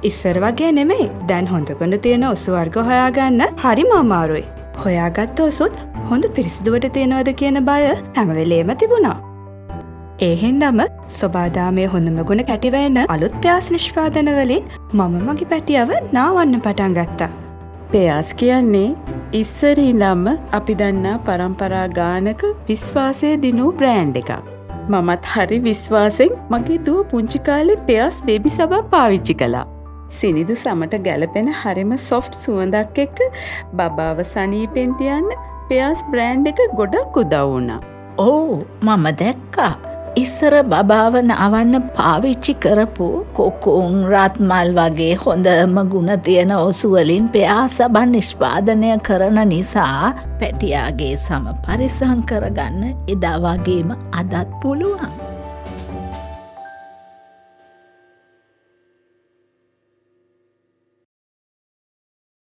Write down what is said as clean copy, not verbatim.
ඉස්සර වගේ නෙමෙයි. දැන් හොඳකොට තියෙන ඔසු වර්ග හොයාගන්න හරිම අමාරුයි. හොයාගත්ත ඔසුත් හොඳ පිරිසිදුවට තියෙනවද කියන බය හැම වෙලේම තිබුණා. ඒ හින්දාම සොබාදාමේ හොඳම ගුණ කැටිවෙන අලුත් ප්‍යාස් නිෂ්පාදන වලින් මම මගේ පැටියව නාවන්න පටන් ගත්තා. පෙයාස් කියන්නේ ඉස්සර ඉඳන්ම අපි දන්නා පරම්පරා ගානක විශ්වාසය දිනූ බ්‍රෑන්ඩ් එකක්. මමත් හරි විශ්වාසෙන් මගේ දුව පුංචි කාලේ පෙයාස් බේබි සබන් පාවිච්චි කළා. සිනිදු සමට ගැලපෙන හරිම සොෆ්ට් සුවඳක් එක්ක බබාව සනීපෙන් තියන්න පෙයාස් බ්‍රෑන්ඩ් එක ගොඩක් උදව් වුණා. ඕ මම දැක්කා. ඉස්සර බබාව නාවන්න පාවිච්චි කරපු කොකුන් රත්මල් වගේ හොඳම ගුණ තියෙන ඔසු වලින් පෙයාස් සබන් නිෂ්පාදනය කරන නිසා පැටියාගේ සම පරිසම් කරගන්න එදා වගේම අදත් පුළුවන්.